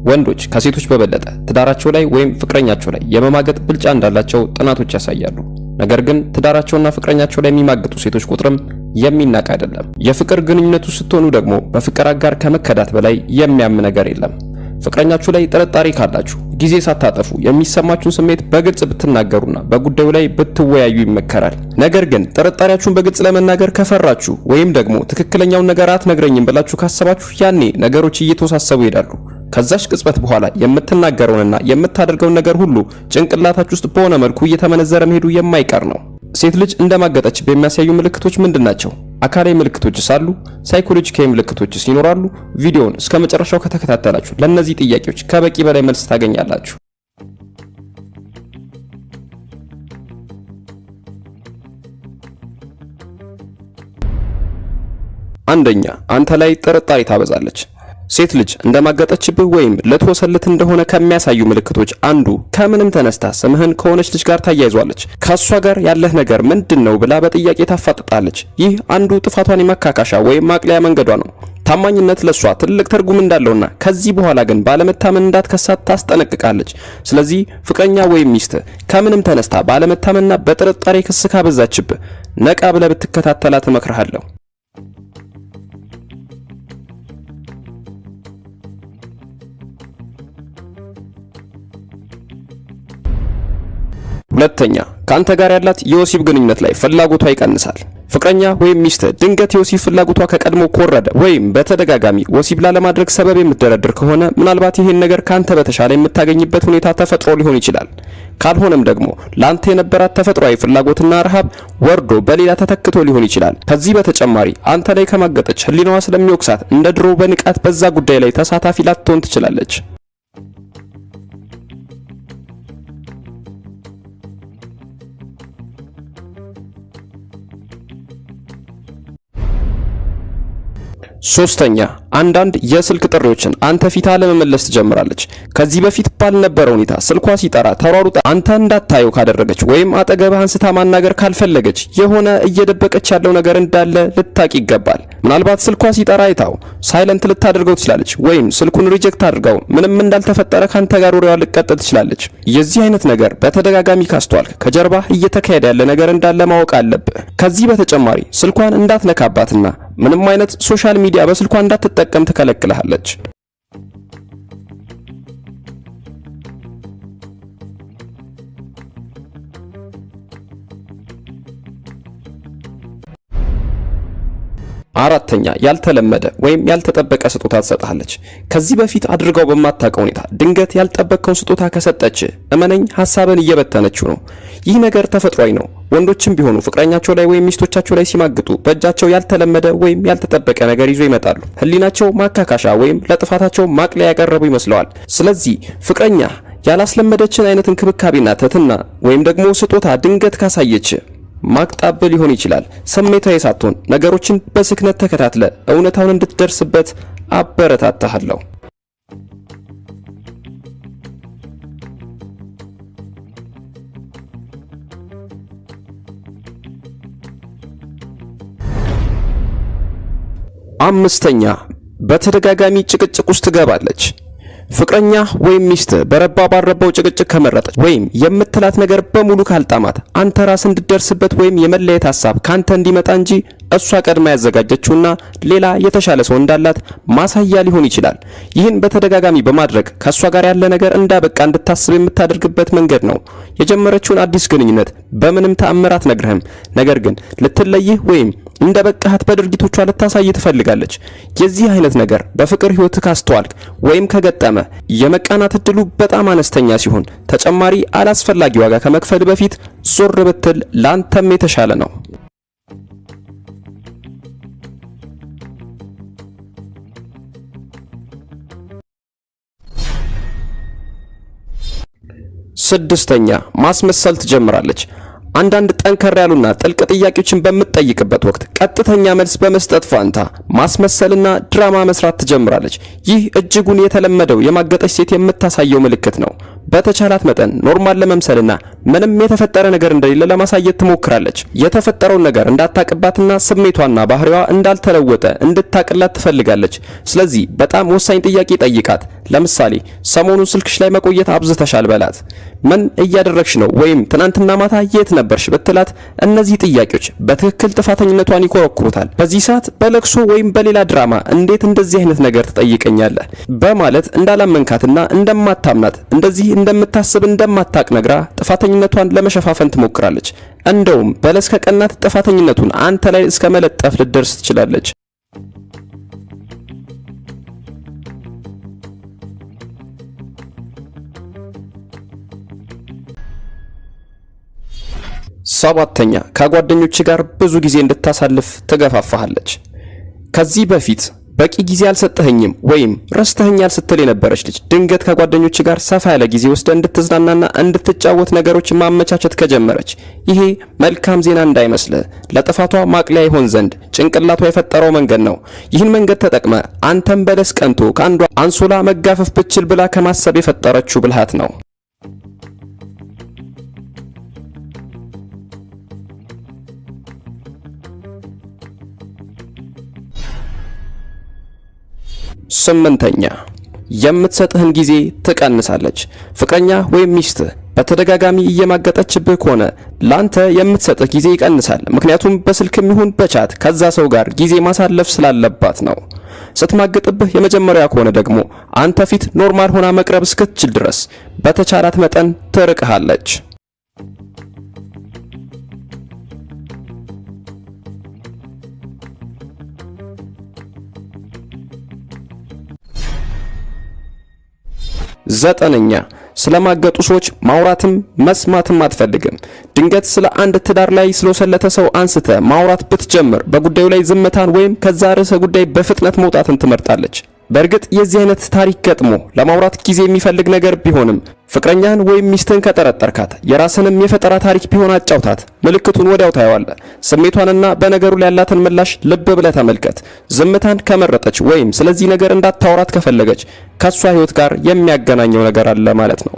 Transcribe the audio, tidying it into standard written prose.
ወንዶች ከሴቶች በበለጠ ትዳራቸው ላይ ወይም ፍቅረኛቸው ላይ የመማገጥ ብልጫ እንዳላቸው ጥናቶች ያሳያሉ። ነገር ግን ትዳራቸውና ፍቅረኛቸው ላይ የሚማገጡ ሴቶች ቁጥርም የሚናቅ አይደለም። የፍቅር ግንኙነቱ ስትሆኑ ደግሞ በፍቅር አጋር ከመከዳት በላይ የሚያም ነገር የለም። ፍቅረኛችሁ ላይ ጥርጣሬ ካላችሁ ጊዜ ሳታጠፉ የሚሰማችሁን ስሜት በግልጽ ብትናገሩና በጉዳዩ ላይ ብትወያዩ ይመከራል። ነገር ግን ጥርጣሬያችሁን በግልጽ ለመናገር ከፈራችሁ ወይም ደግሞ ትክክለኛውን ነገር አትነግረኝም ብላችሁ ካሰባችሁ ያኔ ነገሮች እየተወሳሰቡ ይሄዳሉ። ከዛች ቅጽበት በኋላ የምትናገረውንና የምታደርገውን ነገር ሁሉ ጭንቅላታችሁ ውስጥ በሆነ መልኩ እየተመነዘረ መሄዱ የማይቀር ነው። ሴት ልጅ እንደማገጠች በሚያሳዩ ምልክቶች ምንድናቸው? አካላዊ ምልክቶችስ አሉ? ሳይኮሎጂካዊ ምልክቶችስ ይኖራሉ? ቪዲዮውን እስከ መጨረሻው ከተከታተላችሁ ለእነዚህ ጥያቄዎች ከበቂ በላይ መልስ ታገኛላችሁ። አንደኛ፣ አንተ ላይ ጥርጣሬ ታበዛለች። ሴት ልጅ እንደማገጠችብህ ወይም ልትወሰልት እንደሆነ ከሚያሳዩ ምልክቶች አንዱ ከምንም ተነስታ ስምህን ከሆነች ልጅ ጋር ታያይዟለች። ከሷ ጋር ያለህ ነገር ምንድነው ብላ በጥያቄ ታፋጥጣለች። ይህ አንዱ ጥፋቷን የማካካሻ ወይም ማቅለያ መንገዷ ነው። ታማኝነት ለሷ ትልቅ ትርጉም እንዳለውና ከዚህ በኋላ ግን ባለመታመን እንዳትከሳት ታስጠነቅቃለች። ስለዚህ ፍቅረኛ ወይም ሚስት ከምንም ተነስታ ባለመታመንና በጥርጣሬ ክስ ካበዛችብህ ነቃ ብለህ ብትከታተላት እመክርሃለሁ። ሁለተኛ፣ ካንተ ጋር ያላት የወሲብ ግንኙነት ላይ ፍላጎቷ ይቀንሳል። ፍቅረኛ ወይም ሚስት ድንገት የወሲብ ፍላጎቷ ከቀድሞ ኮረደ ወይም በተደጋጋሚ ወሲብ ላለማድረግ ሰበብ የምትደረድር ከሆነ ምናልባት ይሄን ነገር ካንተ በተሻለ የምታገኝበት ሁኔታ ተፈጥሮ ሊሆን ይችላል። ካልሆነም ደግሞ ላንተ የነበራት ተፈጥሯዊ ፍላጎትና ረሃብ ወርዶ በሌላ ተተክቶ ሊሆን ይችላል። ከዚህ በተጨማሪ አንተ ላይ ከማገጠች ህሊናዋ ስለሚወቅሳት እንደ ድሮ በንቃት በዛ ጉዳይ ላይ ተሳታፊ ላትሆን ትችላለች። ሶስተኛ፣ አንዳንድ የስልክ ጥሪዎችን አንተ ፊት አለመመለስ ትጀምራለች። ከዚህ በፊት ባልነበረ ሁኔታ ስልኳ ሲጠራ ተሯሩጣ አንተ እንዳታየው ካደረገች ወይም አጠገብህ አንስታ ማናገር ካልፈለገች የሆነ እየደበቀች ያለው ነገር እንዳለ ልታቂ ይገባል። ምናልባት ስልኳ ሲጠራ አይታው ሳይለንት ልታደርገው ትችላለች ወይም ስልኩን ሪጀክት አድርጋው ምንም እንዳልተፈጠረ ካንተ ጋር ወሬዋ ልትቀጥል ትችላለች። የዚህ አይነት ነገር በተደጋጋሚ ካስተዋልክ ከጀርባ እየተካሄደ ያለ ነገር እንዳለ ማወቅ አለብህ። ከዚህ በተጨማሪ ስልኳን እንዳትነካባትና ምንም አይነት ሶሻል ሚዲያ በስልኳ እንዳትጠቀም ትከለክልሃለች። አራተኛ፣ ያልተለመደ ወይም ያልተጠበቀ ስጦታ ትሰጣለች። ከዚህ በፊት አድርገው በማታውቀው ሁኔታ ድንገት ያልጠበቀውን ስጦታ ከሰጠች እመነኝ ሐሳብን እየበተነችው ነው። ይህ ነገር ተፈጥሯዊ ነው። ወንዶችም ቢሆኑ ፍቅረኛቸው ላይ ወይም ሚስቶቻቸው ላይ ሲማግጡ በእጃቸው ያልተለመደ ወይም ያልተጠበቀ ነገር ይዞ ይመጣሉ። ህሊናቸው ማካካሻ ወይም ለጥፋታቸው ማቅለያ ያቀረቡ ይመስለዋል። ስለዚህ ፍቅረኛ ያላስለመደችን አይነት እንክብካቤና ትህትና ወይም ደግሞ ስጦታ ድንገት ካሳየች ማቅጣብ ሊሆን ይችላል። ስሜታዊ ሳትሆን ነገሮችን በስክነት ተከታትለ እውነታውን እንድትደርስበት አበረታታለሁ። አምስተኛ፣ በተደጋጋሚ ጭቅጭቅ ውስጥ ትገባለች። ፍቅረኛ ወይም ሚስት በረባ ባረባው ጭቅጭቅ ከመረጠች ወይም የምትላት ነገር በሙሉ ካልጣማት አንተ ራስ እንድትደርስበት ወይም የመለየት ሐሳብ ካንተ እንዲመጣ እንጂ እሷ ቀድማ ያዘጋጀችውና ሌላ የተሻለ ሰው እንዳላት ማሳያ ሊሆን ይችላል። ይህን በተደጋጋሚ በማድረግ ከሷ ጋር ያለ ነገር እንዳበቃ እንድታስብ የምታደርግበት መንገድ ነው። የጀመረችውን አዲስ ግንኙነት በምንም ተአምራት ነግረህም ነገር ግን ልትለይህ ወይም እንደበቃሃት በድርጊቶቿ ልታሳይ ትፈልጋለች። የዚህ አይነት ነገር በፍቅር ህይወት ካስተዋልክ ወይም ከገጠመ የመቃናት እድሉ በጣም አነስተኛ ሲሆን ተጨማሪ አላስፈላጊ ዋጋ ከመክፈል በፊት ዞር ብትል ላንተም የተሻለ ነው። ስድስተኛ፣ ማስመሰል ትጀምራለች። አንዳንድ ጠንከር ያሉና ጥልቅ ጥያቄዎችን በምትጠይቅበት ወቅት ቀጥተኛ መልስ በመስጠት ፋንታ ማስመሰልና ድራማ መስራት ትጀምራለች። ይህ እጅጉን የተለመደው የማገጠች ሴት የምታሳየው ምልክት ነው። በተቻላት መጠን ኖርማል ለመምሰልና ምንም የተፈጠረ ነገር እንደሌለ ለማሳየት ትሞክራለች። የተፈጠረውን ነገር እንዳታቅባትና ስሜቷና ባህሪዋ እንዳልተለወጠ እንድታቅላት ትፈልጋለች። ስለዚህ በጣም ወሳኝ ጥያቄ ጠይቃት። ለምሳሌ ሰሞኑን ስልክሽ ላይ መቆየት አብዝተሻል በላት። ምን እያደረግሽ ነው ወይም ትናንትና ማታ የት ነበርሽ ብትላት እነዚህ ጥያቄዎች በትክክል ጥፋተኝነቷን ይኮረኩሩታል። በዚህ ሰዓት በለቅሶ ወይም በሌላ ድራማ እንዴት እንደዚህ አይነት ነገር ትጠይቀኛለህ በማለት እንዳላመንካትና እንደማታምናት እንደዚህ እንደምታስብ እንደማታቅ ነግራ ጥፋተኝነቷን ለመሸፋፈን ትሞክራለች። እንደውም በለስ ከቀናት ጥፋተኝነቱን አንተ ላይ እስከ መለጠፍ ልትደርስ ትችላለች። ሰባተኛ ከጓደኞች ጋር ብዙ ጊዜ እንድታሳልፍ ትገፋፋሃለች። ከዚህ በፊት በቂ ጊዜ አልሰጠኸኝም ወይም ረስተኸኛል ስትል የነበረች ልጅ ድንገት ከጓደኞች ጋር ሰፋ ያለ ጊዜ ወስደ እንድትዝናናና እንድትጫወት ነገሮችን ማመቻቸት ከጀመረች ይሄ መልካም ዜና እንዳይመስልህ ለጥፋቷ ማቅለያ ይሆን ዘንድ ጭንቅላቷ የፈጠረው መንገድ ነው። ይህን መንገድ ተጠቅመ አንተም በለስ ቀንቶ ከአንዷ አንሶላ መጋፈፍ ብችል ብላ ከማሰብ የፈጠረችው ብልሃት ነው። ስምንተኛ የምትሰጥህን ጊዜ ትቀንሳለች። ፍቅረኛ ወይም ሚስትህ በተደጋጋሚ እየማገጠችብህ ከሆነ ላንተ የምትሰጥህ ጊዜ ይቀንሳል። ምክንያቱም በስልክም ይሁን በቻት ከዛ ሰው ጋር ጊዜ ማሳለፍ ስላለባት ነው። ስትማገጥብህ የመጀመሪያ ከሆነ ደግሞ አንተ ፊት ኖርማል ሆና መቅረብ እስክትችል ድረስ በተቻላት መጠን ትርቅሃለች። ዘጠነኛ ስለማገጡ ሰዎች ማውራትም መስማትም አትፈልግም። ድንገት ስለ አንድ ትዳር ላይ ስለሰለተ ሰው አንስተ ማውራት ብትጀምር በጉዳዩ ላይ ዝምታን ወይም ከዛ ርዕሰ ጉዳይ በፍጥነት መውጣትን ትመርጣለች። በእርግጥ የዚህ አይነት ታሪክ ገጥሞ ለማውራት ጊዜ የሚፈልግ ነገር ቢሆንም ፍቅረኛን ወይም ሚስትን ከጠረጠርካት የራስንም የፈጠራ ታሪክ ቢሆን አጫውታት። ምልክቱን ወዲያው ታየዋለህ። ስሜቷንና በነገሩ ላይ ያላትን ምላሽ ልብ ብለህ ተመልከት። ዝምታን ከመረጠች ወይም ስለዚህ ነገር እንዳታወራት ከፈለገች ከሷ ህይወት ጋር የሚያገናኘው ነገር አለ ማለት ነው።